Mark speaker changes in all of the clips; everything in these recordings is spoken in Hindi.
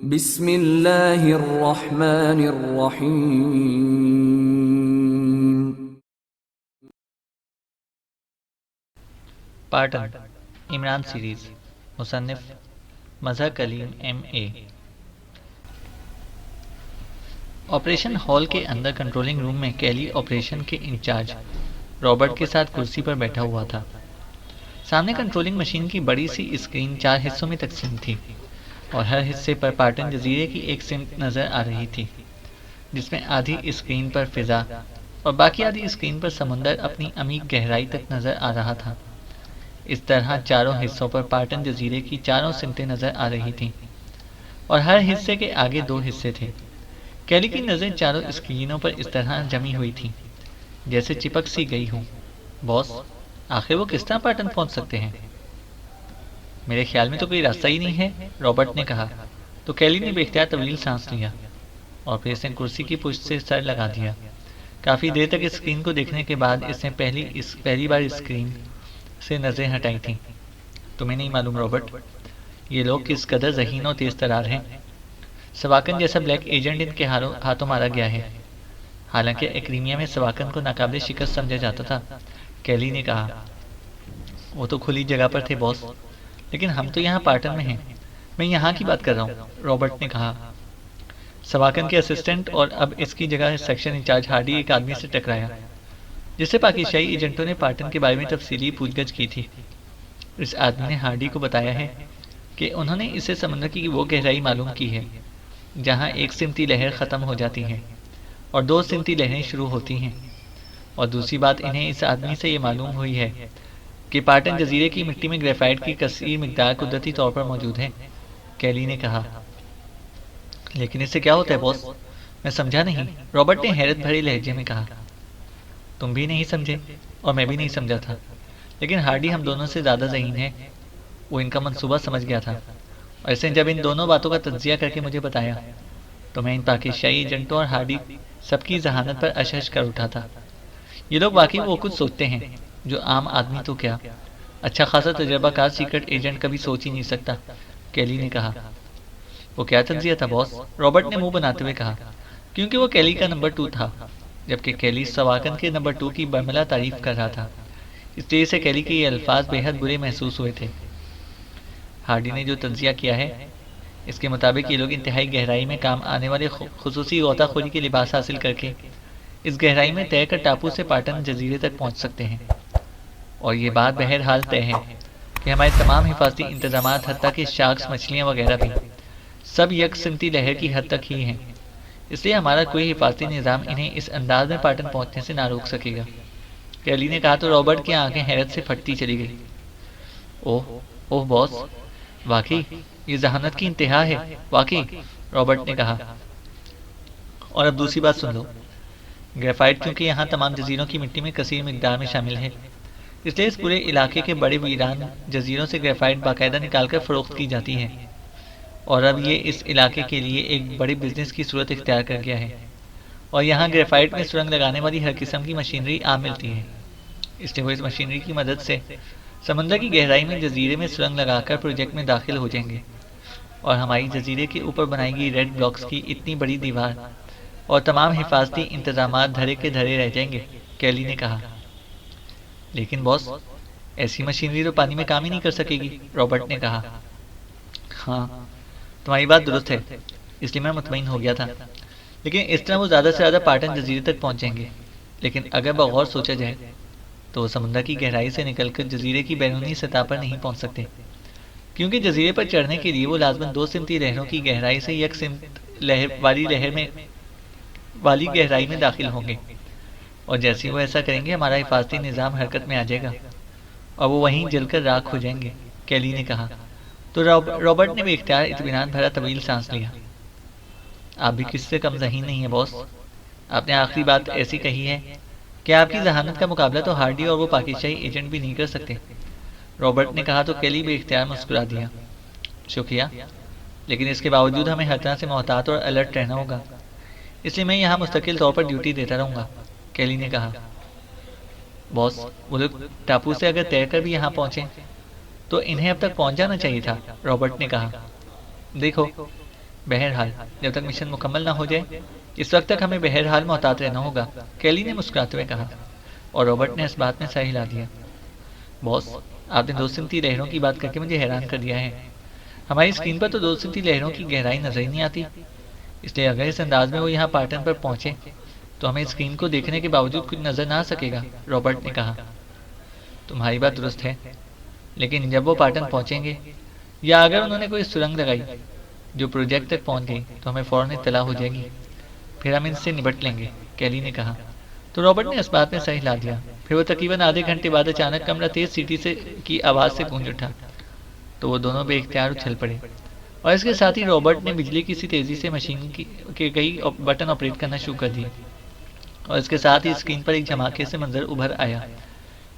Speaker 1: बिस्मिल्लाहिर्रहमानिर्रहीम।
Speaker 2: पार्टन इमरान सीरीज मुसन्निफ Mazhar Kaleem MA। Operation hall के अंदर कंट्रोलिंग रूम में कैली ऑपरेशन के इंचार्ज रॉबर्ट के साथ कुर्सी पर बैठा हुआ था। सामने कंट्रोलिंग मशीन की बड़ी सी स्क्रीन 4 हिस्सों में तकसीम थी और हर हिस्से पर पार्टन जजीरे की एक सिमत नज़र आ रही थी, जिसमें आधी स्क्रीन पर फिजा और बाकी आधी स्क्रीन पर समुंदर अपनी अमीर गहराई तक नज़र आ रहा था। इस तरह चारों हिस्सों पर पार्टन जजीरे की चारों सिमतें नज़र आ रही थीं और हर हिस्से के आगे 2 हिस्से थे। कैली की नज़र चारों स्क्रीनों पर इस तरह जमी हुई थी जैसे चिपक सी गई हो। बॉस, आखिर वो किस तरह पार्टन पहुंच सकते हैं? मेरे ख्याल में तो कोई रास्ता ही नहीं है, रॉबर्ट ने कहा। तो कैली ने बेख्तियार तवील सांस लिया और फिर इसने कुर्सी की पुष्ट से सर लगा दिया। काफ़ी देर तक स्क्रीन को देखने के बाद इसने पहली बार स्क्रीन से नज़रें हटाई थीं। तुम्हें नहीं मालूम रॉबर्ट, ये लोग किस कदर ज़हीन और तेज़ तरार हैं। सवाकन जैसा ब्लैक एजेंट इनके हाथों मारा गया है। हालांकि एक्रीमिया में सवाकन को नाकाबिल शिकस्त समझा जाता था, कैली ने कहा। वो तो खुली जगह पर थे बॉस, लेकिन हम तो यहाँ पार्टन में हैं। मैं यहाँ की बात कर रहा हूँ, रॉबर्ट ने कहा। सवाकन के असिस्टेंट और अब इसकी जगह सेक्शन इंचार्ज हार्डी एक आदमी से टकराया जिससे पाकिस्तानी एजेंटों ने पार्टन के बारे में तफसीली पूछगछ की थी। इस आदमी ने हार्डी को बताया है कि उन्होंने इसे समुद्र की वो गहराई मालूम की है जहाँ एक सिमती लहर ख़त्म हो जाती है और 2 सिमती लहरें शुरू होती हैं। और दूसरी बात इन्हें इस आदमी से ये मालूम हुई है कि पार्टन जजीरे की मिट्टी में ग्रेफाइट की कसीर मिकदार कुदरती तौर पर मौजूद है, कैली ने कहा। लेकिन इससे क्या होता है बॉस? मैं समझा नहीं, रॉबर्ट ने हैरत भरे लहजे में कहा। तुम भी नहीं समझे और मैं भी नहीं समझा था, लेकिन हार्डी हम दोनों से ज़्यादा ज़हीन है। वो इनका मंसूबा समझ गया था और इसने जब इन दोनों बातों का तज्जिया करके मुझे बताया तो मैं इन पाकिस्तानी एजेंटों और हार्डी सबकी जहानत पर अशश कर उठा था। ये लोग वाकई वो कुछ सोचते हैं जो आम आदमी तो क्या, अच्छा खासा तजर्बाकार सीक्रेट एजेंट कभी सोच ही नहीं सकता, कैली ने कहा। वो क्या तज्जिया था बॉस? रॉबर्ट ने मुंह बनाते हुए कहा, क्योंकि वो कैली का नंबर 2 था जबकि कैली सवाकन के नंबर 2 की बरमला तारीफ कर रहा था। इसलिए से कैली के ये अल्फाज बेहद बुरे महसूस हुए थे। हार्डी ने जो तज्जिया किया है इसके मुताबिक ये लोग इंतहाई गहराई में काम आने वाले खुसूसी गोताखोरी के लिबास हासिल करके इस गहराई में तय कर टापू से पाटन जजीरे तक पहुंच सकते हैं। और ये बात बहरहाल तय है कि हमारे तमाम हिफाजती इंतजाम हत्ता कि शार्क्स, मछलियाँ वगैरह भी सब यकसिमती लहर की हद तक ही हैं। इसलिए हमारा कोई हिफाजती निज़ाम इन्हें इस अंदाज में पाटन पहुंचने से ना रोक सकेगा, कैली ने कहा। तो रॉबर्ट की आंखें हैरत से फटती चली गई। ओह ओह बॉस, वाकई ये जहानत की इंतहा है, वाकई, रॉबर्ट ने कहा। और अब दूसरी बात सुन लो। ग्रेफाइट क्योंकि यहाँ तमाम जजीरों की मिट्टी में कसीर मिकदार में शामिल है, इसलिए इस पूरे इलाके के बड़े वीरान जजीरों से ग्रेफाइट बाकायदा निकालकर फ़रोख्त की जाती है। और अब ये इस इलाके के लिए एक बड़े बिजनेस की सूरत इख्तियार कर गया है और यहाँ ग्रेफाइट में सुरंग लगाने वाली हर किस्म की मशीनरी आम मिलती है। इसलिए वो इस मशीनरी की मदद से समंदर की गहराई में जजीरे में सुरंग लगाकर प्रोजेक्ट में दाखिल हो जाएंगे और हमारी जजीरे के ऊपर बनाई गई रेड ब्लॉक्स की इतनी बड़ी दीवार और तमाम हिफाजती इंतजाम धरे के धरे रह जाएंगे, कैली ने कहा। लेकिन बॉस, ऐसी मशीनरी तो पानी में काम ही नहीं कर सकेगी, रॉबर्ट ने कहा। हाँ, तुम्हारी बात दुरुस्त है, इसलिए मैं मुतमईन हो गया था। लेकिन इस तरह वो ज़्यादा से ज़्यादा पाटन जजीरे तक पहुंच जाएंगे। लेकिन अगर बगौर सोचा जाए तो वो समुद्र की गहराई से निकलकर जजीरे की बैरूनी सतह पर नहीं पहुंच सकते, क्योंकि जजीरे पर चढ़ने के लिए वो लाजमन 2 सिमती लहरों की गहराई से एक सिमत वाली गहराई में दाखिल होंगे। और जैसे ही वो ऐसा करेंगे हमारा हिफाजती निज़ाम हरकत में आ जाएगा और वो वहीं जलकर राख हो जाएंगे, कैली ने कहा। तो रॉबर्ट ने भी इख्तियार इत्मीनान भरा तवील सांस लिया। आप भी किससे कम ज़हीन नहीं है बॉस। आपने आखिरी बात ऐसी कही है कि आपकी जहानत का मुकाबला तो हार्डी और वो पाकिस्तानी एजेंट भी नहीं कर सकते, रॉबर्ट ने कहा। तो कैली भी इख्तियार मुस्कुरा दिया। शुक्रिया, लेकिन इसके बावजूद हमें हर तरह से मोहतात और अलर्ट रहना होगा, इसलिए मैं यहाँ मुस्तकिल तौर पर ड्यूटी देता रहूँगा, कैली ने कहा। बॉस, वो लोग टापू से अगर तैरकर भी यहाँ पहुँचे तो इन्हें अब तक पहुँच जाना चाहिए था, रॉबर्ट ने कहा। देखो, बहरहाल जब तक मिशन मुकम्मल ना हो जाए इस वक्त तक हमें बहरहाल मोहतात रहना होगा, कैली ने मुस्कुराते हुए कहा। और रॉबर्ट ने इस बात में सर हिला दिया। बॉस, आपने दो सिमती लहरों की बात करके मुझे हैरान कर दिया है। हमारी स्क्रीन पर तो दो सिमती लहरों की गहराई नजर ही नहीं आती। इसलिए अगर इस अंदाज में वो यहाँ पाटन पर पहुंचे तो हमें स्क्रीन को देखने के बावजूद कुछ नजर ना आ सकेगा, रॉबर्ट ने कहा। तुम्हारी बात दुरुस्त है, लेकिन जब वो पाटन पहुंचेंगे या अगर उन्होंने कोई सुरंग लगाई जो प्रोजेक्ट तक पहुंच गई तो हमें फौरन इत्तला हो जाएगी। फिर हम इनसे निपट लेंगे, कैली ने कहा। तो रॉबर्ट ने इस बात में सर हिला दिया। फिर वो तकरीबन आधे घंटे बाद अचानक कमरा तेज सीटी से की आवाज़ से गूंज उठा। तो वो दोनों बेइख्तियार उछल पड़े और इसके साथ ही रॉबर्ट ने बिजली की सी तेज़ी से मशीन के कई बटन ऑपरेट करना शुरू कर दिए। और इसके साथ ही स्क्रीन पर एक धमाके से मंजर उभर आया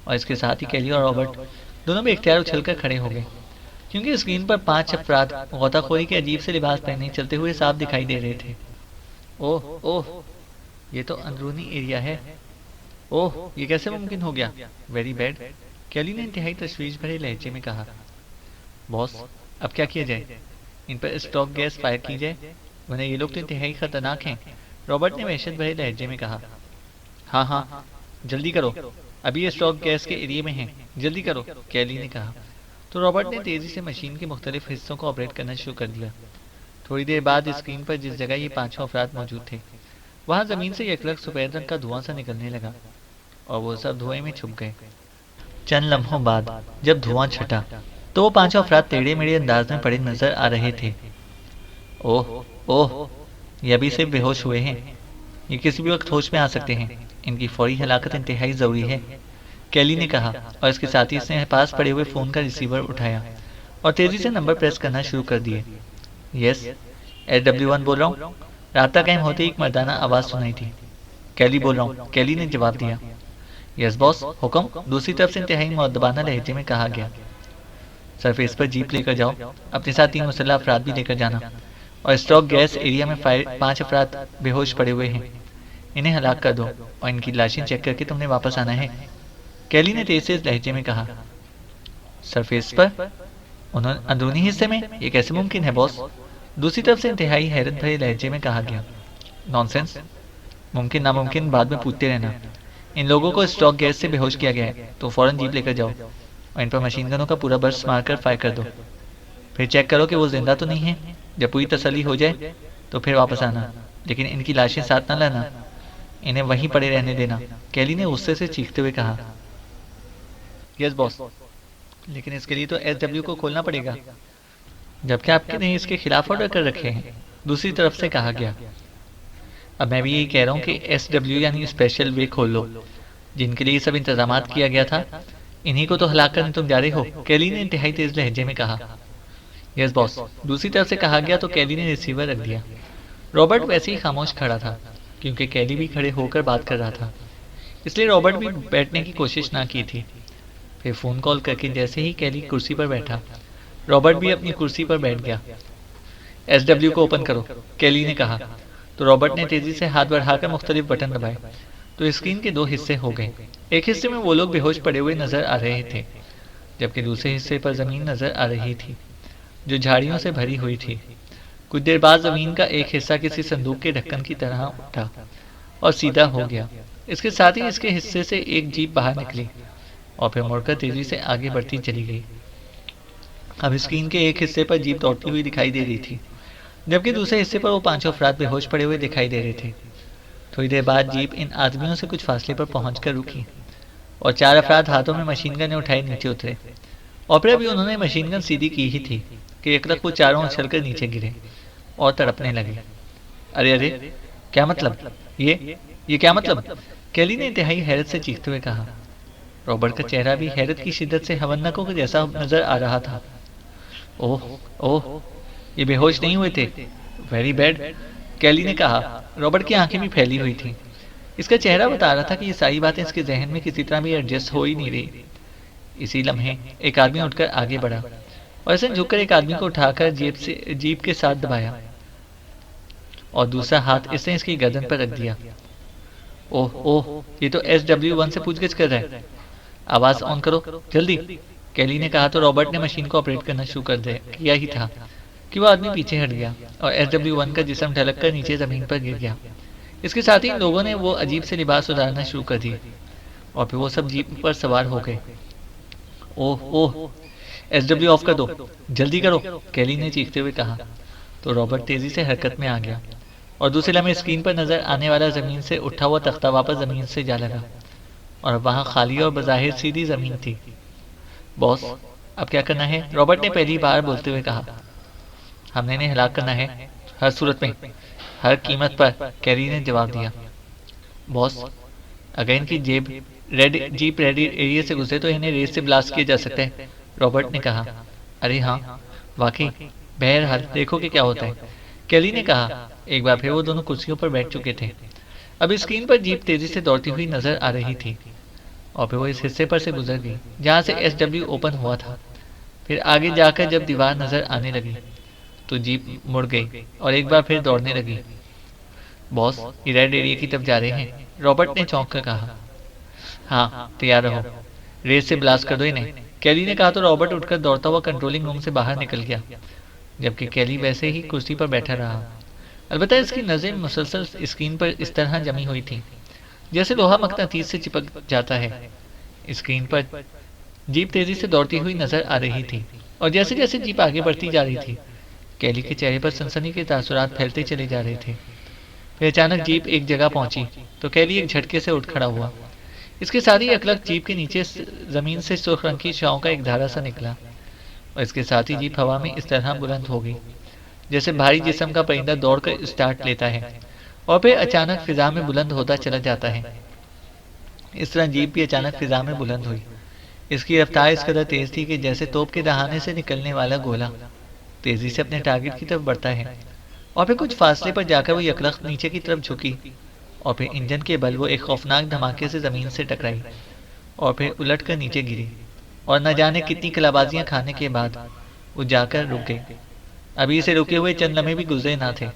Speaker 2: और इसके साथ ही कैली और रॉबर्ट दोनों बेइख्तियार उछलकर खड़े हो गए, क्योंकि स्क्रीन पर 5 अफराद गौताखोरी के अजीब से लिबास पहने चलते हुए साफ दिखाई दे रहे थे। ओह ओह, ये तो अंदरूनी एरिया है। ओह, ये कैसे मुमकिन हो गया? वेरी बैड, कैली ने इंतहाई तशवीश भरे लहजे में कहा। बॉस, अब क्या किया जाए? इन पर स्टॉक गैस फायर की जाए, वरना ये लोग तो इंतहाई खतरनाक हैं, रॉबर्ट ने वहशत भरे लहजे में कहा। हाँ हाँ, जल्दी करो, अभी ये स्टॉक गैस के एरिया में है, जल्दी करो, कैली ने कहा। तो रॉबर्ट ने तेजी से मशीन के मुख्तलिफ हिस्सों को ऑपरेट करना शुरू कर दिया। थोड़ी देर बाद स्क्रीन पर जिस जगह ये पांचों अफराद मौजूद थे वहां जमीन से यकलक सफेद रंग का धुआं सा निकलने लगा और वो सब धुएं में छुप गए। चंद लम्हों बाद जब धुआं छटा तो वो पांचों अफराद टेढ़े मेढ़े अंदाज में पड़े नजर आ रहे थे। ओह ओह, ये अभी से बेहोश हुए हैं, ये किसी भी वक्त होश में आ सकते हैं, इनकी फौरी हलाकत इंतहाई जरूरी है, कैली ने कहा। और इसके साथ ही इसने पास पड़े हुए फोन का रिसीवर उठाया और तेजी से नंबर प्रेस करना शुरू कर दिए। यस, SW1 बोल रहा हूँ। रास्ता कायम होते ही एक मर्दाना आवाज सुनाई थी। कैली बोल रहा हूँ, कैली ने जवाब दिया। यस बॉस, हुक्म, दूसरी तरफ से इंतहाई मुअद्दबाना लहजे में कहा गया। सरफेस पर जीप लेकर जाओ, अपने साथ 3 मुसल्लह अफराद भी लेकर जाना, और स्टॉक गैस एरिया में 5 अफराद बेहोश पड़े हुए हैं, इन्हें हलाक कर दो और इनकी लाशें चेक करके तुमने वापस आना है, कैली ने तेज तेज लहजे में कहा। सरफेस पर? उन्होंने अंदरूनी हिस्से में? ये कैसे मुमकिन है बॉस? दूसरी तरफ से इंतहाई हैरत भरे लहजे में कहा गया। नॉनसेंस, मुमकिन नामुमकिन बाद में पूछते रहना। इन लोगों को स्टॉक गैस से बेहोश किया गया है तो फौरन जीप लेकर जाओ और इन पर मशीन गनों का पूरा बर्स्ट मारकर फायर कर दो। फिर चेक करो कि वो जिंदा तो नहीं है। जब पूरी तसल्ली हो जाए तो फिर वापस आना, लेकिन इनकी लाशें साथ न लाना, इन्हें वहीं पड़े रहने देना, कैली ने गुस्से से चीखते हुए कहा। यस बॉस, लेकिन इसके लिए तो SW को खोलना पड़ेगा, जबकि आपके ने इसके खिलाफ ऑर्डर कर रखे हैं, दूसरी तरफ से कहा गया। अब मैं भी यही कह रहा हूँ कि SW यानी स्पेशल वे खोल लो, जिनके लिए सब इंतजाम किया गया था, इन्हीं को तो हलाक करने तुम जा रहे हो, कैली ने इंतहाई तेज लहजे में कहा। यस बॉस, दूसरी तरफ से कहा गया। तो कैली ने रिसीवर रख दिया। रॉबर्ट वैसे ही खामोश खड़ा था, क्योंकि कैली भी खड़े होकर बात कर रहा था, इसलिए रॉबर्ट भी बैठने की कोशिश ना की थी। फिर फोन कॉल करके जैसे ही कैली कुर्सी पर बैठा, रॉबर्ट भी अपनी कुर्सी पर बैठ गया। SW को ओपन करो, कैली ने कहा। तो रॉबर्ट ने तेजी से हाथ बढ़ाकर मुख्तलिफ बटन दबाए तो स्क्रीन के 2 हिस्से हो गए। एक हिस्से में वो लोग बेहोश पड़े हुए नजर आ रहे थे, जबकि दूसरे हिस्से पर जमीन नजर आ रही थी जो झाड़ियों से भरी हुई थी। कुछ देर बाद जमीन का एक हिस्सा किसी संदूक के ढक्कन की तरह उठा और सीधा हो गया। इसके साथ ही इसके हिस्से से एक जीप बाहर निकली और फिर मुड़कर तेजी से आगे बढ़ती चली गई। अब स्क्रीन के एक हिस्से पर जीप दौड़ती हुई दिखाई दे रही थी, जबकि दूसरे हिस्से पर वो 5 अफराद बेहोश पड़े हुए दिखाई दे रहे थे। थोड़ी देर बाद जीप इन आदमियों से कुछ फासले पर पहुंचकर रुकी और 4 अफराद हाथों में मशीन गन उठाए नीचे उतरे। और फिर अभी उन्होंने मशीन गन सीधी की ही थी कि एकलक वो चारों उछलकर नीचे गिरे और तड़पने लगे। अरे अरे, क्या मतलब? ये क्या मतलब? कैली ने इंतहाई हैरत से चीखते हुए कहा। रॉबर्ट का चेहरा भी हैरत की शिद्दत से हवन्नकों के जैसा नजर आ रहा था। ओह ओह, ये बेहोश नहीं हुए थे। वेरी बैड, कैली ने कहा। रॉबर्ट की आंखें भी फैली हुई थीं। इसका चेहरा बता रहा था कि ये सारी बातें इसके जहन में किसी तरह भी एडजस्ट हो ही नहीं रही। इसी लम्हे एक आदमी उठकर आगे बढ़ा और इसने झुककर एक आदमी को उठाकर जीप के साथ दबाया और दूसरा हाथ इसने इसकी गर्दन पर रख दिया। ओह ओह, ये तो SW1 से पूछगिछ कर रहा है। आवाज ऑन करो जल्दी, कैली ने कहा। तो रॉबर्ट ने मशीन को ऑपरेट करना शुरू किया ही था कि वो आदमी पीछे हट गया और SW1 का जिस्म ढलक कर नीचे जमीन पर गिर गया। इसके साथ ही इन लोगों ने वो अजीब से लिबास उतारना शुरू कर दिए और फिर वो सब जीप पर सवार हो गए। ओह ओह, SW ऑफ कर दो, जल्दी करो, कैली ने चीखते हुए कहा। तो रॉबर्ट तेजी से हरकत में आ गया और दूसरे लम्हे स्क्रीन पर नजर आने वाला जमीन से उठा हुआ तख्ता वापस जमीन से जा लगा और वहां खाली और बज़ाहिर सीधी जमीन थी। बॉस, अब क्या करना है? रॉबर्ट ने पहली बार बोलते हुए कहा। हमने इन्हें हलाक करना है, हर सूरत में, हर कीमत पर, कैरी ने जवाब दिया। बॉस, अगर इनकी जीप रेडी एरिया से गुजरे तो इन्हें रेस से ब्लास्ट किया जा सकता है, रॉबर्ट ने कहा। अरे हाँ, वाकई, बहरहाल देखो कि क्या होता है, कैली ने कहा। एक बार फिर वो दोनों कुर्सियों पर बैठ चुके थे। अब स्क्रीन पर जीप तेजी से दौड़ती हुई नजर आ रही थी और फिर वो इस हिस्से पर से गुजर गई जहाँ से SW ओपन हुआ था। फिर आगे जाकर जब दीवार नजर आने लगी तो जीप मुड़ गई और एक बार फिर दौड़ने लगी। बॉस, ये रेड एरिया की तरफ जा रहे हैं, रॉबर्ट ने चौंक कर कहा। हाँ, तैयार रहो, रेस से ब्लास्ट कर दो इन्हें, कैली ने कहा। तो रॉबर्ट उठकर दौड़ता हुआ कंट्रोलिंग रूम से बाहर निकल गया जबकि कैली वैसे ही कुर्सी पर बैठा रहा। अलबत्ता इसकी नज़रें मुसलसल स्क्रीन पर इस तरह जमी हुई थी जैसे लोहा मकनातीस से चिपक जाता है। स्क्रीन पर जीप तेजी से दौड़ती हुई नजर आ रही थी और जैसे जैसे जीप आगे बढ़ती जा रही थी कैली के चेहरे पर सनसनी के तासुरात फैलते चले जा रहे थे। फिर अचानक जीप एक जगह पहुंची तो कैली एक झटके से उठ खड़ा हुआ। इसके साथ ही अकलक जीप के नीचे जमीन से सुर्ख रंग की छांव का एक धारा सा निकला और इसके साथ ही जीप हवा में इस तरह बुलंद हो गई जैसे भारी जिस्म का परिंदा दौड़कर स्टार्ट लेता है और फिर अचानक फिजा में बुलंद होता चला जाता है। इस तरह जीप भी अचानक फिजा में बुलंद हुई। इसकी रफ्तार इस कदर तेज थी कि जैसे तोप के दहाने से निकलने वाला गोला तेजी से अपने टारगेट की तरफ बढ़ता है और फिर कुछ फासले पर जाकर वो यकलख्त नीचे की तरफ झुकी और फिर इंजन के बल वो एक खौफनाक धमाके से जमीन से टकराई और फिर उलट कर नीचे गिरी और न जाने कितनी कलाबाजियां खाने के बाद वो जाकर रुक गई। अभी से रुके हुए चंद लम्हे भी गुजरे ना थे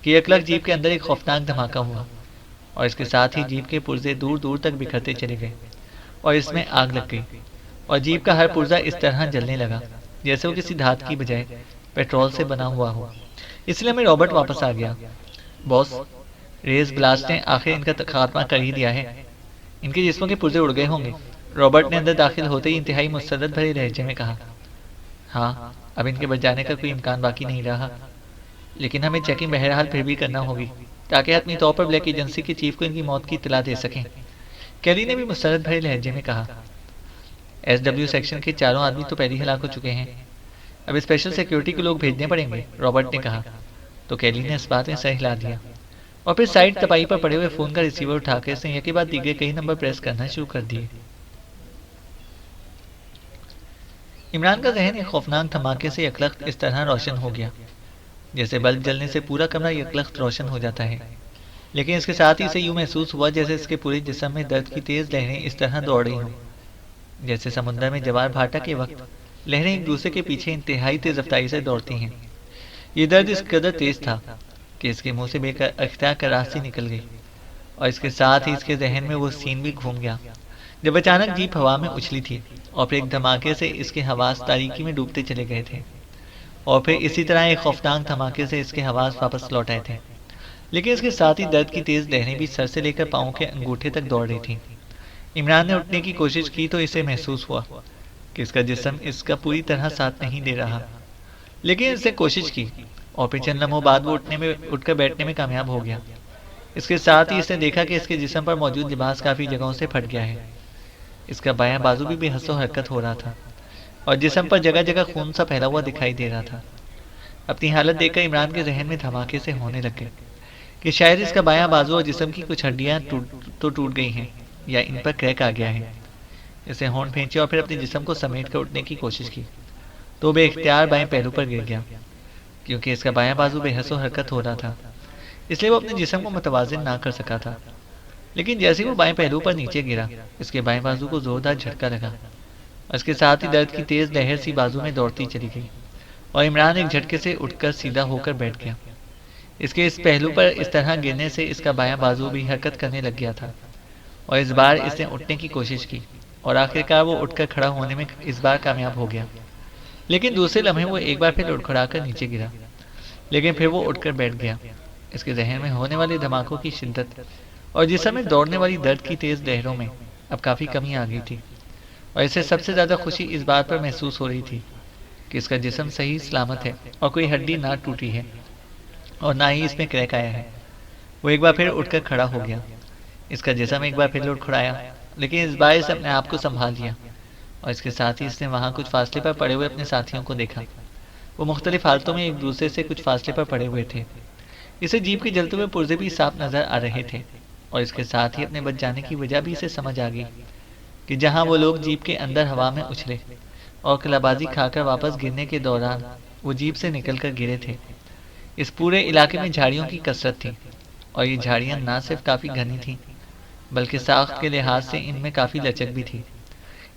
Speaker 2: कि यकलख जीप के अंदर एक खौफनाक धमाका हुआ और इसके साथ ही जीप के पुर्जे दूर दूर तक बिखरते चले गए और इसमें आग लग गई और जीप का हर पुर्जा इस तरह जलने लगा जैसे वो किसी धात की बजाय पेट्रोल से बना हुआ हो। इसलिए मैं रॉबर्ट वापस आ गया। बॉस, रेस ब्लास्ट ने आखिर इनका खात्मा कर ही दिया है, इनके जिस्मों के पुर्जे उड़ गए होंगे, रॉबर्ट ने अंदर दाखिल होते ही इंतहाई मुस्तरद भरे लहजे में कहा। हाँ, अब इनके बच जाने का कोई इम्कान बाकी नहीं रहा, लेकिन हमें चेकिंग बहरहाल फिर भी करना होगी ताकि हतमी तौर पर ब्लैक एजेंसी के चीफ को इनकी मौत की इत्तला दे सकें, कैली ने भी मुस्तरद भरे लहजे में कहा। SW सेक्शन के चारों आदमी तो पहले ही हलाक हो चुके हैं, अब स्पेशल सिक्योरिटी के लोग भेजने पड़ेंगे, रॉबर्ट ने कहा। तो कैली ने इस बात में सर हिला दिया और फिर साइड तपाई पर पड़े हुए फोन का रिसीवर उठाकर इसने एक के बाद दीगे कई नंबर प्रेस करना शुरू कर दिए। इमरान का जहन एक खौफनाक धमाके से यकलख्त इस तरह रोशन हो गया जैसे बल्ब जलने से पूरा कमरा यकलख्त रोशन हो जाता है, लेकिन इसके साथ ही इसे यूं महसूस हुआ जैसे इसके पूरे जिस्म में दर्द की तेज लहरें इस तरह दौड़ रही हों जैसे समुद्र में जवार भाटा के वक्त लहरें एक दूसरे के पीछे इंतहाई तेज रफ्तारी से दौड़ती हैं। ये दर्द इस कदर तेज था कि इसके मुंह से बेअख्तियार कराहती निकल गई और इसके साथ ही इसके जहन में वो सीन भी घूम गया जब अचानक जीप हवा में उछली थी और फिर एक धमाके से इसके हवास तारीकी में डूबते चले गए थे और फिर इसी तरह एक खौफनाक धमाके से इसके हवास वापस लौट आए थे, लेकिन इसके साथ ही दर्द की तेज लहरें भी सर से लेकर पाँव के अंगूठे तक दौड़ रही थी। इमरान ने उठने की कोशिश की तो इसे महसूस हुआ कि इसका जिस्म इसका पूरी तरह साथ नहीं दे रहा, लेकिन इसने कोशिश की और फिर चंद लम्हों बाद वो उठकर बैठने में कामयाब हो गया। इसके साथ ही इसने देखा कि इसके जिस्म पर मौजूद लिबास काफ़ी जगहों से फट गया है। इसका बायां बाजू भी बेहसो हरकत हो रहा था और जिस्म पर जगह जगह खून सा फैला हुआ दिखाई दे रहा था। अपनी हालत देखकर इमरान के जहन में धमाके से होने लग गए कि शायद इसका बायां बाजू और जिस्म की कुछ हड्डियां टूट गई हैं या इन पर क्रैक आ गया है। इसे होंठ फेंचे और फिर अपने जिस्म को समेट कर उठने की कोशिश की तो बेख्तियार बाएं पहलू पर गिर गया क्योंकि इसका बायां बाजू बेहसो हरकत हो रहा था, इसलिए वो अपने जिस्म को मुतवाजिन ना कर सका था। लेकिन जैसे वो बाएं पहलू पर नीचे गिरा इसके बाएं बाजू को जोरदार झटका लगा और इसके साथ ही दर्द की तेज लहर सी बाजू में दौड़ती चली गई और इमरान एक झटके से उठकर सीधा होकर बैठ गया। इसके इस पहलू पर इस तरह गिरने से इसका बायां बाजू भी हरकत करने लग गया था और इस बार इसने उठने की कोशिश की और आखिरकार वो उठकर खड़ा होने में इस बार कामयाब हो गया, लेकिन दूसरे लम्हे वो एक बार फिर उठखड़ाकर नीचे गिरा लेकिन फिर वो उठकर बैठ गया। इसके जहन में होने वाले धमाकों की शिद्दत और जिस्म में दौड़ने वाली दर्द की तेज लहरों में अब काफ़ी कमी आ गई थी। और इसे सबसे ज़्यादा खुशी इस बात पर महसूस हो रही थी कि इसका जिस्म सही सलामत है और कोई हड्डी ना टूटी है और ना ही इसमें क्रैक आया है। वो एक बार फिर उठकर खड़ा हो गया। इसका जिस्म एक बार फिर लुढ़खुड़ाया, लेकिन इस बार इसने अपने आप को संभाल लिया और इसके साथ ही इसने वहाँ कुछ फासले पर पड़े हुए अपने साथियों को देखा। वो मुख्तलिफ हालतों में एक दूसरे से कुछ फासले पर पड़े हुए थे। इसे जीप के जलते हुए पुर्जे भी साफ नजर आ रहे थे और इसके साथ ही अपने बच जाने की वजह भी इसे समझ आ गई कि जहाँ वो लोग जीप के अंदर हवा में उछले और कलाबाजी खाकर वापस गिरने के दौरान वो जीप से निकलकर गिरे थे, इस पूरे इलाके में झाड़ियों की कसरत थी। और ये झाड़ियाँ ना सिर्फ काफ़ी घनी थीं, बल्कि साख्त के लिहाज से इनमें काफ़ी लचक भी थी।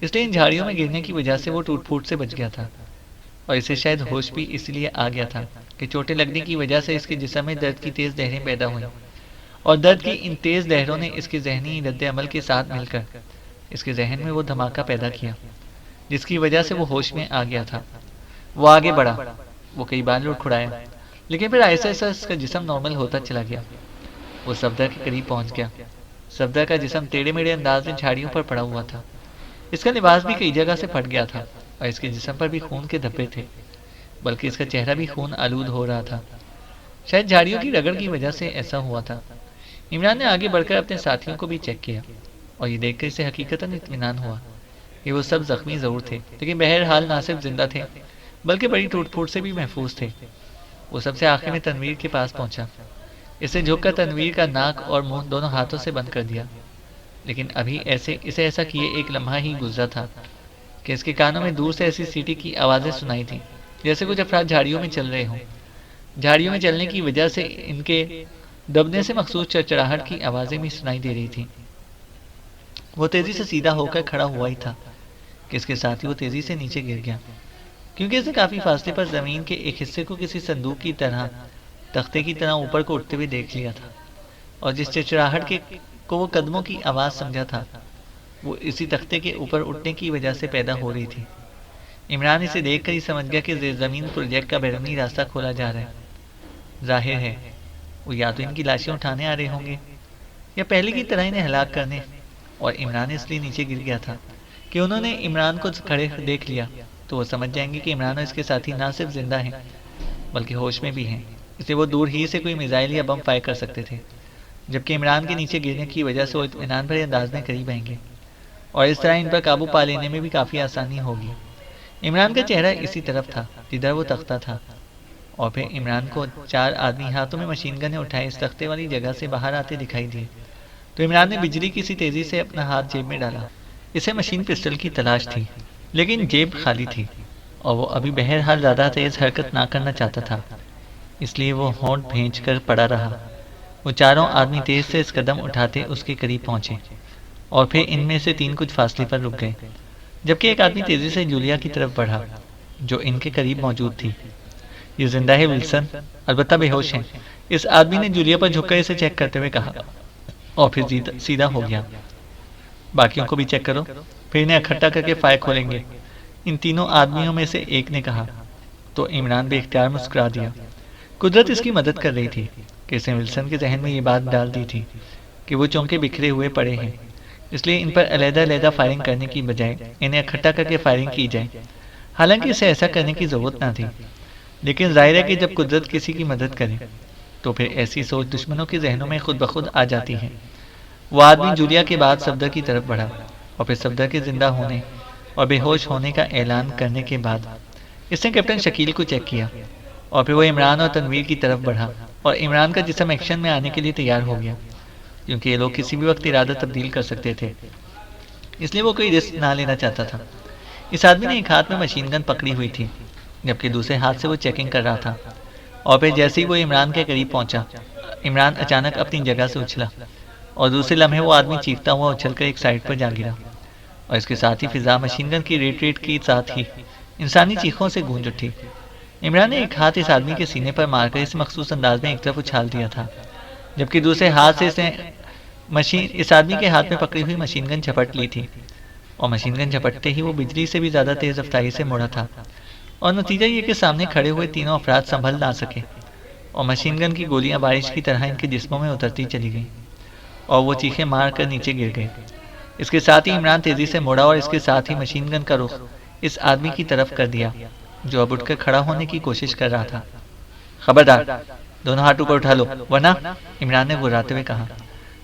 Speaker 2: इसलिए इन झाड़ियों में गिरने की वजह से वो टूट फूट से बच गया था और इसे शायद होश भी इसलिए आ गया था कि चोटें लगने की वजह से इसके जिस्म में दर्द की तेज़ लहरें पैदा हुईं और दर्द की इन तेज़ लहरों ने इसके जहनी रद्द अमल के साथ मिलकर इसके जहन में वो धमाका पैदा किया जिसकी वजह से वो होश में आ गया था। वो आगे बढ़ा, वो कई बार लुढ़खुड़ाया, लेकिन फिर ऐसा ऐसा इसका जिस्म नॉर्मल होता चला गया। वो सफदर के करीब पहुंच गया। सफदर का जिस्म टेढ़े मेढ़े अंदाज में झाड़ियों पर पड़ा हुआ था। इसका लिबास भी कई जगह से फट गया था और इसके जिस्म पर भी खून के धब्बे थे, बल्कि इसका चेहरा भी खून आलूद हो रहा था। शायद झाड़ियों की रगड़ की वजह से ऐसा हुआ था। इमरान ने आगे बढ़कर अपने साथियों को भी चेक किया और ये देखकर इसे हकीकतन इत्मीनान हुआ कि वो सब जख्मी जरूर थे, लेकिन बहरहाल ना सिर्फ जिंदा थे बल्कि बड़ी टूट फूट से भी महफूज थे। वो सबसे आखिर में तनवीर के पास पहुंचा। इसे झुककर तनवीर का नाक और मुंह दोनों हाथों से बंद कर दिया, लेकिन अभी इसे ऐसा किए एक लम्हा ही गुजरा था कि इसके कानों में दूर से ऐसी सीटी की आवाज़ें सुनाई थी जैसे कुछ अफराद झाड़ियों में चल रहे हों। झाड़ियों में चलने की वजह से इनके दबने से मखसूस चरचराहट की आवाज़ें भी सुनाई दे रही थी। वो तेज़ी से सीधा होकर खड़ा हुआ ही था कि इसके साथ ही वो तेज़ी से नीचे गिर गया, क्योंकि इसे काफ़ी फासले पर ज़मीन के एक हिस्से को किसी संदूक की तरह तख्ते की तरह ऊपर को उठते हुए देख लिया था और जिस चरचराहट के को वो कदमों की आवाज़ समझा था वो इसी तख्ते के ऊपर उठने की वजह से पैदा हो रही थी। इमरान इसे देखकर ही समझ गया कि ज़मीन प्रोजेक्ट का बैरूनी रास्ता खोला जा रहा है। जाहिर है वो या तो इनकी लाशें उठाने आ रहे होंगे या पहले की तरह इन्हें हलाक करने, और इमरान इसलिए नीचे गिर गया था कि उन्होंने इमरान को खड़े देख लिया तो वो समझ जाएंगे कि इमरान और इसके साथी ना सिर्फ जिंदा हैं बल्कि होश में भी हैं। इसलिए वो दूर ही से कोई मिसाइल या बम फायर कर सकते थे, जबकि इमरान के नीचे गिरने की वजह से वो इत्मीनान भरे अंदाज में करीब आएंगे और इस तरह इन पर काबू पा लेने में भी काफ़ी आसानी होगी। इमरान का चेहरा इसी तरफ था जिधर वो तख्ता था और फिर इमरान को 4 आदमी हाथों में मशीन गन उठाए इस तख्ते वाली जगह से बाहर आते दिखाई दिए। तो इमरान ने बिजली की सी तेज़ी से अपना हाथ जेब में डाला। इसे मशीन पिस्टल की तलाश थी, लेकिन जेब खाली थी और वो अभी बहरहाल ज़्यादा तेज़ हरकत ना करना चाहता था, इसलिए वो होंठ भींच कर पड़ा रहा। वो चारों आदमी तेज़ से इस कदम उठाते उसके करीब पहुंचे और फिर इनमें से 3 कुछ फासले पर रुक गए, जबकि एक आदमी तेज़ी से जूलिया की तरफ बढ़ा जो इनके करीब मौजूद थी। ये जिंदा है विल्सन, अलबत्ता बेहोश है, इस आदमी ने जूलिया पर झुककर इसे चेक करते हुए कहा और फिर सीधा हो गया। बाकियों को भी चेक करो, फिर इन्हें इकट्ठा करके फायर खोलेंगे, इन तीनों आदमियों में से एक ने कहा। तो इमरान बेख्तियार मुस्कुरा दिया। कुदरत इसकी मदद कर रही थी कि इसने विल्सन के जहन में ये बात डाल दी थी कि वो चौंके बिखरे हुए पड़े हैं, इसलिए इन पर अलग-अलग फायरिंग करने की बजाय इन्हें इकट्ठा करके फायरिंग की जाए। हालांकि इसे ऐसा करने की ज़रूरत ना थी, लेकिन जाहिर है कि जब कुदरत किसी की मदद करे तो फिर ऐसी सोच दुश्मनों के जहनों में खुद ब खुद आ जाती है। वो आदमी जूलिया के बाद सफदर की तरफ बढ़ा और फिर सफदर के जिंदा होने और बेहोश होने का ऐलान करने के बाद इसने कैप्टन शकील को चेक किया और फिर वो इमरान और तनवीर की तरफ बढ़ा और इमरान का जिस्म एक्शन में आने के लिए तैयार हो गया, क्योंकि ये लोग किसी भी वक्त इरादा तब्दील कर सकते थे, इसलिए वो कोई रिस्क ना लेना चाहता था। इस आदमी ने एक हाथ में मशीन गन पकड़ी हुई थी, जबकि दूसरे हाथ से वो चेकिंग कर रहा था। और फिर जैसे ही वो इमरान के करीब पहुंचा, इमरान अचानक अपनी जगह से उछला और दूसरे लम्हे वो आदमी चीखता हुआ उछलकर एक साइड पर जा गिरा और इसके साथ ही फिजा मशीन गन की रेट के साथ ही इंसानी चीखों से गूंज उठी। इमरान ने एक हाथ इस आदमी के सीने पर मारकर इस मखसूस अंदाज में एक तरफ उछाल दिया था, जबकि दूसरे हाथ से इसने इस आदमी के हाथ में पकड़ी हुई मशीन गन झपट ली थी और मशीन गन झपटते ही वो बिजली से भी ज़्यादा तेज़ रफ्तारी से मुड़ा था और नतीजा ये कि सामने खड़े हुए तीनों अफराद संभल ना सके और मशीन गन की गोलियां बारिश की तरह इनके जिस्मों में उतरती चली गईं और वो चीखें मार कर नीचे गिर गए। इसके साथ ही इमरान तेजी से मुड़ा और इसके साथ ही मशीन गन का रुख इस आदमी की तरफ कर दिया जो अब उठकर खड़ा होने की कोशिश कर रहा था। खबरदार, दोनों हाथ ऊपर उठा लो वरना, इमरान ने गुर्राते हुए कहा।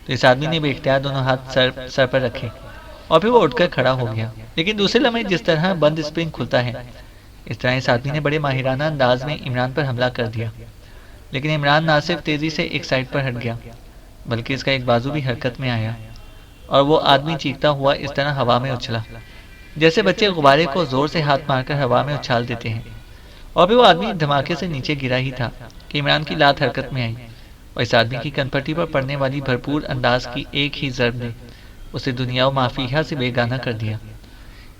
Speaker 2: तो इस आदमी ने बेख्तियार दोनों हाथ सर पर रखे और फिर वो उठकर खड़ा हो गया। लेकिन दूसरे लम्हे जिस तरह बंद स्प्रिंग खुलता है, इस तरह इस आदमी ने बड़े माहिराना अंदाज में इमरान पर हमला कर दिया। लेकिन इमरान ना सिर्फ तेजी से एक साइड पर हट गया, बल्कि इसका एक बाजू भी हरकत में आया और वो आदमी चीखता हुआ इस तरह हवा में उछला जैसे बच्चे गुब्बारे को जोर से हाथ मारकर हवा में उछाल देते हैं। और फिर वो आदमी धमाके से नीचे गिरा ही था कि इमरान की लात हरकत में आई और इस आदमी की कनपट्टी पर पड़ने वाली भरपूर अंदाज की एक ही ज़रब ने उसे दुनिया व माफिया से बेगाना कर दिया।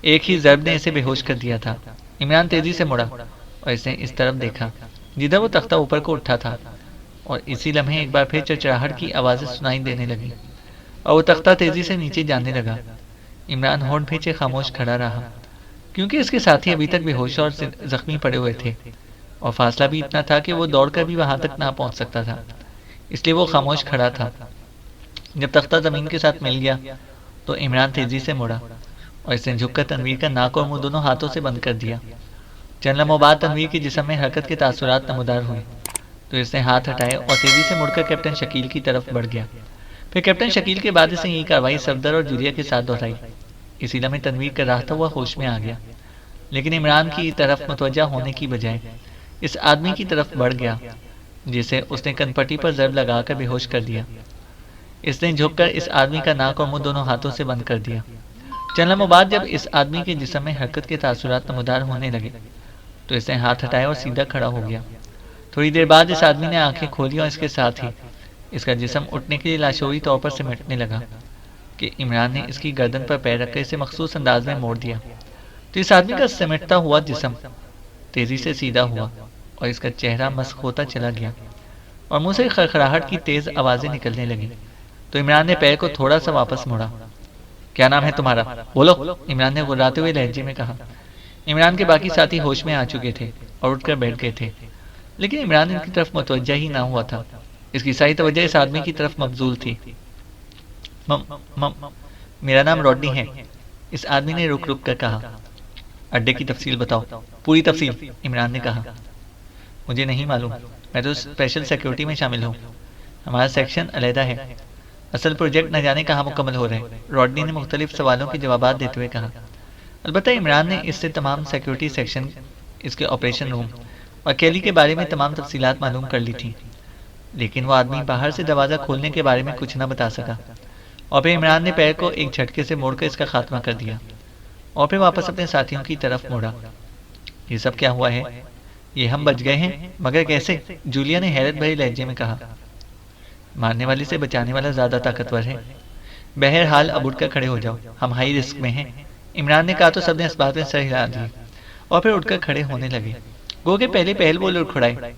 Speaker 2: एक ही ज़रब ने इसे बेहोश कर दिया था। इमरान तेजी से मुड़ा और इसने इस तरफ देखा जिधर वो तख्ता ऊपर को उठा था और इसी लम्हे एक बार फिर चरचराहट की आवाज़ें सुनाई देने लगी और वो तख्ता तेजी से नीचे जाने लगा। इमरान होंठ भींचे खामोश खड़ा रहा क्योंकि इसके साथी अभी तक बेहोश और जख्मी पड़े हुए थे और फासला भी इतना था कि वो दौड़कर भी वहां तक ना पहुंच सकता था, इसलिए वो खामोश खड़ा था। जब तख्ता जमीन के साथ मिल गया तो इमरान तेजी से मुड़ा और इसने झुककर तनवीर का नाक और मुंह दोनों हाथों से बंद कर दिया। चंद लम्हों बाद तनवीर के जिस्म में हरकत के तासुरात नमूदार हुए तो इसने हाथ हटाए और तेजी से मुड़कर कैप्टन शकील की तरफ बढ़ गया। फिर कैप्टन शकील के बाद इसने यही कार्रवाई सफदर और जूलिया के साथ दोहराई। इसी लम्हे तनवीर कर रहा था हुआ होश में आ गया, लेकिन इमरान की तरफ मुतवज्जा होने की बजाय इस आदमी की तरफ बढ़ गया जिसे उसने कनपट्टी पर ज़रब लगाकर बेहोश कर दिया। इसने झुककर इस आदमी का नाक और मुंह दोनों हाथों से बंद कर दिया। चंद लम्हों बाद जब इस आदमी के जिस्म में हरकत के तासुरात नमूदार होने लगे तो इसने हाथ हटाया और सीधा खड़ा हो गया। थोड़ी देर बाद इस आदमी ने आंखें खोली और इसके साथ ही इसका जिस्म उठने के लिए लाशोरी तौर पर सिमटने लगा कि इमरान ने इसकी गर्दन पर पैर रखकर इसे मखसूस अंदाज में मोड़ दिया। तो इस आदमी का सिमटता हुआ जिस्म तेजी से सीधा हुआ और इसका चेहरा मस्क होता चला गया और मुंह से खड़खड़ाहट की तेज आवाजें निकलने लगी। तो इमरान ने पैर को थोड़ा सा वापस मोड़ा। क्या नाम है तुम्हारा, बोलो, इमरान ने गुर्राते हुए लहजे में कहा। इमरान के बाकी साथी होश में आ चुके थे और उठकर बैठ गए थे, लेकिन इमरान इनकी तरफ मुतवज्जा ही ना हुआ था। इसकी सारी तवज्जो इस आदमी की तरफ मबजूल थी। मेरा नाम रॉडनी है, इस आदमी ने रुक रुक कर कहा। अड्डे की तफसील बताओ, पूरी तफसील, इमरान ने कहा। मुझे नहीं मालूम, मैं तो स्पेशल सिक्योरिटी में शामिल हूँ, हमारा सेक्शन अलहदा है। असल प्रोजेक्ट न जाने कहाँ मुकम्मल हो रहे हैं, रॉडनी ने मुख्तलिफ सवालों के जवाब देते हुए कहा। अलबत्ता इमरान ने इससे तमाम सिक्योरिटी सेक्शन, इसके ऑपरेशन रूम और कैली के बारे में तमाम तफसीलात मालूम कर ली थी, लेकिन वो आदमी बाहर से दरवाज़ा खोलने के बारे में कुछ न बता सका। और फिर इमरान ने पैर को एक झटके से मोड़कर इसका खात्मा कर दिया और फिर वापस अपने साथियों की तरफ मुड़ा। ये सब क्या हुआ है? ये हम बच गए हैं, मगर कैसे? जूलिया ने हैरत भरे लहजे में कहा। मारने वाले से बचाने वाला ज्यादा ताकतवर है। बहरहाल अब उठकर खड़े हो जाओ, हम हाई रिस्क में हैं, इमरान ने कहा तो सबने इस बात में सर हिला दिए और फिर उठकर खड़े होने लगे। गो के पहले पहल बोल उड़खड़ाए,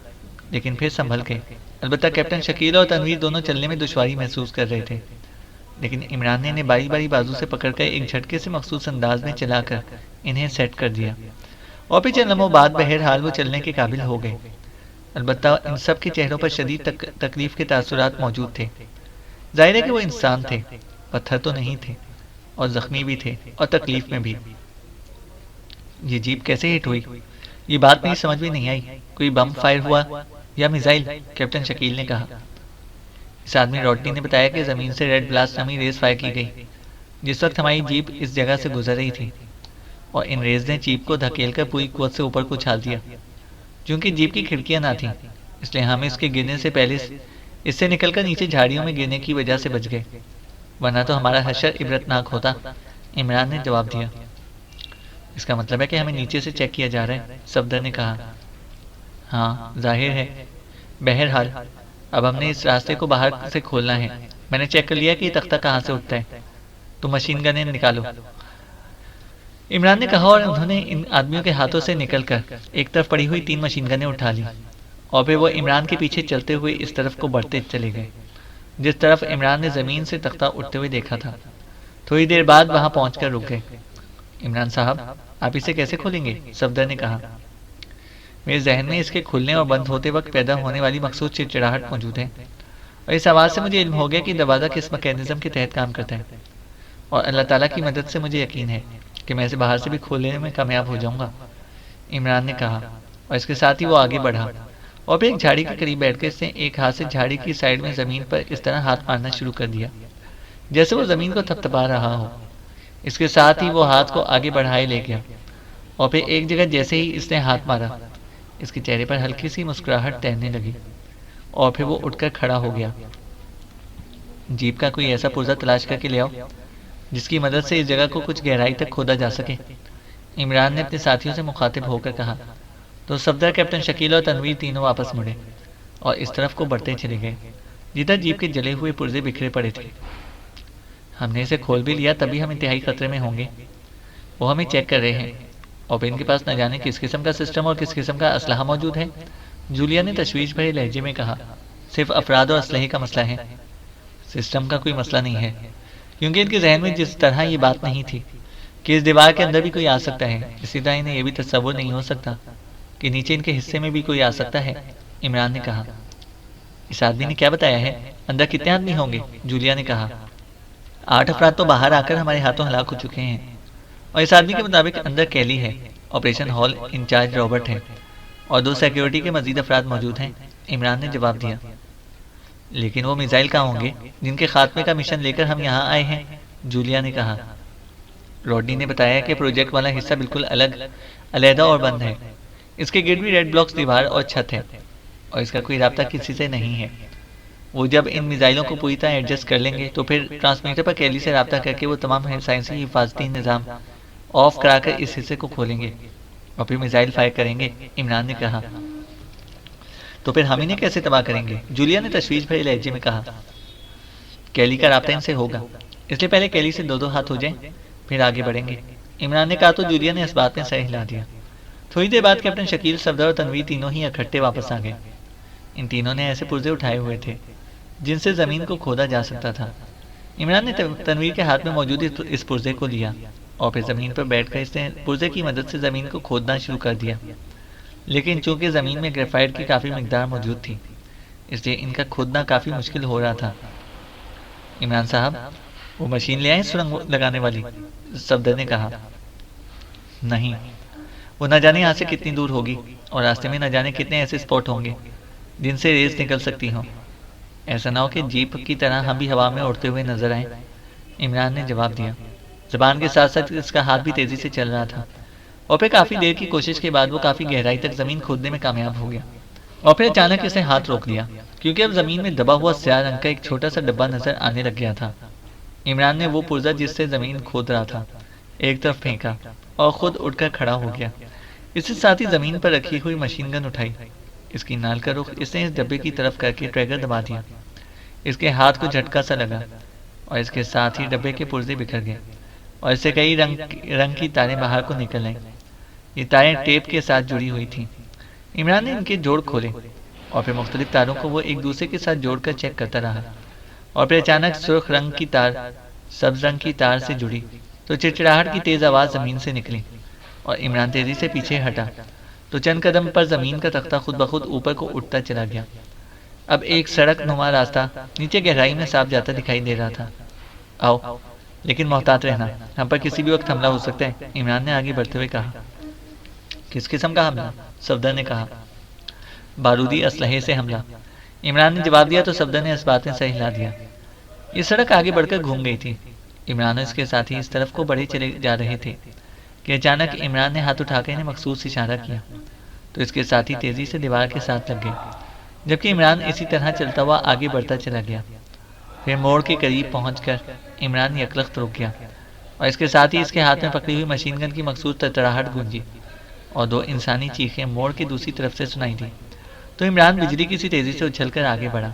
Speaker 2: लेकिन फिर संभल गए। अलबत्ता कैप्टन शकील और तनवीर दोनों चलने में दुश्वारी महसूस कर रहे थे, लेकिन इमरान ने इन्हें बारी बारी बाजू से पकड़कर एक झटके से मखसूस अंदाज में चलाकर इन्हें सेट कर दिया और फिर चंद लम्हों बाद बहरहाल वो चलने के काबिल हो गए। अलबत्ता इन सब के चेहरों पर शदीद तकलीफ के तासुरात मौजूद थे। जाहिर है कि वो इंसान थे, पत्थर तो नहीं थे, और जख्मी भी थे और तकलीफ में भी। ये जीप कैसे हिट हुई, ये बात मेरी समझ में नहीं आई। कोई बम फायर हुआ या मिसाइल? कैप्टन शकील ने कहा। इस आदमी रॉडनी ने बताया कि जमीन से रेड ब्लास्ट नामी रेस फायर की गई जिस वक्त हमारी जीप इस जगह से गुजर रही थी, और इन रेस ने जीप को धकेलकर पूरी कुवत से ऊपर को उछाल दिया। चूंकि जीप की खिड़कियां ना थीं, इसलिए हमें इसके गिरने से पहले इससे निकलकर नीचे झाड़ियों में गिरने की वजह से बच गए, वरना तो हमारा हशर इबरतनाक होता, इमरान ने जवाब दिया। इसका मतलब है कि हमें नीचे से चेक किया जा रहा है, सफदर ने कहा। हाँ, जाहिर है। बहरहाल अब हमने इस रास्ते को बाहर से खोलना है। मैंने चेक कर लिया कि ये तख्ता कहाँ से उठता है, तो मशीन गनें निकालो, इमरान ने कहा। और उन्होंने इन आदमियों के हाथों से निकलकर एक तरफ पड़ी हुई 3 मशीन गनें उठा ली और फिर वो इमरान के पीछे चलते हुए इस तरफ को बढ़ते चले गए जिस तरफ इमरान ने जमीन से तख्ता उठते हुए देखा था। थोड़ी देर बाद वहां पहुंचकर रुक गए। इमरान साहब, आप इसे कैसे खोलेंगे? सफदर ने कहा। मेरे जहन में इसके खुलने और बंद होते वक्त पैदा होने वाली मखसूस चिड़चिड़ाहट मौजूद है, और इस आवाज़ से मुझे इल्म हो गया कि दरवाज़ा किस मैकेनिज्म के तहत काम करता है, और अल्लाह ताला की मदद से मुझे यकीन है कि मैं इसे बाहर से भी खोलने में कामयाब हो जाऊंगा, इमरान ने कहा। और इसके साथ ही वो आगे बढ़ा और फिर एक झाड़ी के करीब बैठकर इसने एक हाथ से झाड़ी की साइड में ज़मीन पर इस तरह हाथ मारना शुरू कर दिया जैसे वो ज़मीन को थपथपा रहा हो। इसके साथ ही वो हाथ को आगे बढ़ाए ले गया और फिर एक जगह जैसे ही इसने हाथ मारा, इसके चेहरे पर हल्की सी मुस्कुराहट तैरने लगी और फिर वो उठकर खड़ा हो गया। जीप का कोई ऐसा पुर्जा तलाश करके ले आओ जिसकी मदद से इस जगह को कुछ गहराई तक खोदा जा सके, इमरान ने अपने साथियों से मुखातिब होकर कहा। तो सफदर, कैप्टन शकील और तनवीर तीनों वापस मुड़े और इस तरफ को बढ़ते चले गए जिधर जीप के जले हुए पुर्जे बिखरे पड़े थे। हमने इसे खोल भी लिया तभी हम इंतहाई खतरे में होंगे। वो हमें चेक कर रहे हैं और फिर इनके पास न जाने किस किस्म का सिस्टम और किस किस्म का असलहा मौजूद है, जूलिया ने तशवीश भरे लहजे में कहा। सिर्फ अफराद और असलहे का मसला है, सिस्टम का कोई मसला नहीं है, क्योंकि इनके जहन में जिस तरह ये बात नहीं थी कि इस दीवार के अंदर भी कोई आ सकता है, इसी तरह इन्हें यह भी तस्वुर नहीं हो सकता कि नीचे इनके हिस्से में भी कोई आ सकता है, इमरान ने कहा। इस आदमी ने क्या बताया है, अंदर कितने आदमी होंगे, जूलिया ने कहा। 8 अफराद तो बाहर आकर हमारे हाथों हलाक हो चुके हैं, और इस आदमी के मुताबिक अंदर कैली है, ऑपरेशन हॉल इंचार्ज रॉबर्ट है और 2 सिक्योरिटी के मजीद अफराद मौजूद हैं, इमरान ने जवाब दिया। लेकिन वो मिसाइल कहाँ होंगे जिनके खात्मे का मिशन लेकर हम यहाँ आए हैं, जूलिया ने कहा। रॉडनी ने बताया कि प्रोजेक्ट वाला हिस्सा बिल्कुल अलग, अलहदा और बंद है। इसके गिर्द भी रेड ब्लॉक्स, दीवार और छत है और इसका कोई राब्ता किसी से नहीं है। वो जब इन मिसाइलों को पूरी तरह एडजस्ट कर लेंगे तो फिर ट्रांसमीटर पर कैली से रब्ता करके वो तमाम साइंसी हिफाजती निज़ाम ऑफ कराकर इस हिस्से को खोलेंगे और फिर मिसाइल फायर करेंगे, इमरान ने कहा। तो फिर हम इन्हें कैसे तबाह करेंगे, जूलिया ने तशवीश भरे लहजे में कहा। कैली का राब्ता इनसे होगा, इसलिए पहले कैली से 2-2 हाथ हो जाए, फिर आगे बढ़ेंगे, इमरान ने कहा। तो जूलिया ने इस बात में सर हिला दिया। थोड़ी देर बाद कैप्टन शकील, सफदर और तनवीर तीनों ही इकट्ठे वापस आ गए। इन तीनों ने ऐसे पुर्जे उठाए हुए थे जिनसे ज़मीन को खोदा जा सकता था। इमरान ने तनवीर के हाथ में मौजूद इस पुर्जे को लिया और फिर ज़मीन पर बैठकर इसने पुर्जे की मदद से ज़मीन को खोदना शुरू कर दिया। लेकिन चूंकि ज़मीन में ग्रेफाइट की काफ़ी मिकदार मौजूद थी, इसलिए इनका खोदना काफ़ी मुश्किल हो रहा था। इमरान साहब, वो मशीन ले आए सुरंग लगाने वाली, सफदर ने कहा। नहीं, वो न जाने यहाँ से कितनी दूर होगी और रास्ते में न जाने कितने ऐसे स्पॉट होंगे जिनसे रेस निकल सकती हो। ऐसा ना हो कि जीप की तरह हम भी हवा में उड़ते हुए नजर आए, इमरान ने जवाब दिया। जबान के साथ साथ इसका हाथ भी तेजी से चल रहा था और फिर काफ़ी देर की कोशिश के बाद वो काफ़ी गहराई तक ज़मीन खोदने में कामयाब हो गया और फिर अचानक इसने हाथ रोक लिया क्योंकि अब ज़मीन में दबा हुआ स्याह रंग का एक छोटा सा डब्बा नजर आने लग गया था। इमरान ने वो पुर्जा जिससे ज़मीन खोद रहा था एक तरफ फेंका और खुद उठकर खड़ा हो गया। इसके साथ ही ज़मीन पर रखी हुई मशीन गन उठाई। इसकी नाल का रुख इसने इस डब्बे की तरफ करके ट्रैगर दबा दिया। इसके हाथ को झटका सा लगा और इसके साथ ही डब्बे के पुर्जे बिखर गए और इससे कई रंग की तारें बाहर को निकल आईं। ये तारें टेप के साथ जुड़ी हुई थीं। इमरान ने इनके जोड़ खोले और फिर मुख्तलिफ तारों को वो एक दूसरे के साथ जोड़कर चेक करता रहा और फिर अचानक सुर्ख रंग की तार सब्ज रंग की तार से जुड़ी तो चिड़चिड़ाहट की तेज आवाज़ ज़मीन से निकली और इमरान तेजी से पीछे हटा तो चंद कदम पर ज़मीन का तख्ता खुद ब खुद ऊपर को उठता चला गया। अब एक सड़क नुमा रास्ता नीचे गहराई में साफ जाता दिखाई दे रहा था। आओ, लेकिन मोहतात रहना, हम पर किसी भी वक्त हमला हो सकता है, इमरान ने आगे बढ़ते हुए कहा। किस किस्म का हमला, सफदर ने कहा। बारूदी असलहे से हमला, इमरान ने जवाब दिया। तो सफदर ने इस बात में सर हिला दिया। ये सड़क आगे बढ़कर घूम गई थी। इमरान और इसके साथी इस तरफ को बढ़े चले जा रहे थे कि अचानक इमरान ने हाथ उठाकर इन्हें मखसूस इशारा किया तो इसके साथी तेजी से दीवार के साथ लग गए, जबकि इमरान इसी तरह चलता हुआ आगे बढ़ता चला गया। फिर मोड़ के करीब पहुंचकर इमरान यकलख्त रुक गया और इसके साथ ही इसके हाथ में पकड़ी हुई मशीन गन की मखसूस तड़तड़ाहट गूंजी और 2 इंसानी चीखें मोड़ की दूसरी तरफ से सुनाई दी। तो इमरान बिजली की सी तेजी से उछलकर आगे बढ़ा।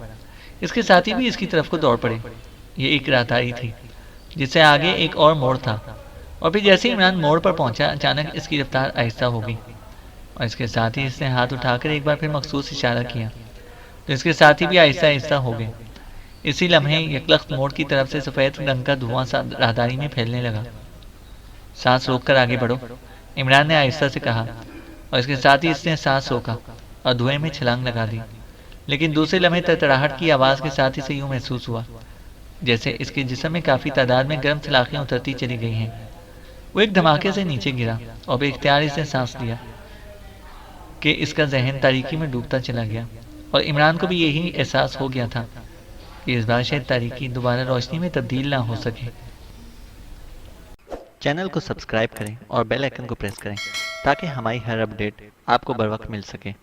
Speaker 2: इसके साथी भी इसकी तरफ को दौड़ पड़े। ये एक राहदारी थी जिससे आगे एक और मोड़ था और फिर जैसे इमरान मोड़ पर पहुंचा, अचानक इसकी रफ्तार आहिस्ता हो गई और इसके साथ ही इसने हाथ उठाकर एक बार फिर मखसूस इशारा किया तो इसके साथी भी आहिस्ता आहिस्ता हो गए। इसी लम्हे यकलख्त मोड़ की तरफ से सफ़ेद रंग का धुआं सा राहदारी में फैलने लगा। सांस रोककर आगे बढ़ो, इमरान ने आहिस्ता से कहा। और इसके साथ ही इसने सांस रोका और धुएं में छलांग लगा दी। लेकिन दूसरे लम्हे तड़तड़ाहट की आवाज़ के साथ इसे यूं महसूस हुआ जैसे इसके जिस्म में काफ़ी तादाद में गर्म सलाखें उतरती चली गई हैं। वो एक धमाके से नीचे गिरा और बेख्तियार इसने सांस लिया कि इसका जहन तारीकी में डूबता चला गया। और इमरान को भी यही एहसास हो गया था कि इस बार शायद तारीकी दोबारा रोशनी में तब्दील ना हो सके।
Speaker 1: चैनल को सब्सक्राइब करें और बेल आइकन को प्रेस करें ताकि हमारी हर अपडेट आपको बर वक्त मिल सके।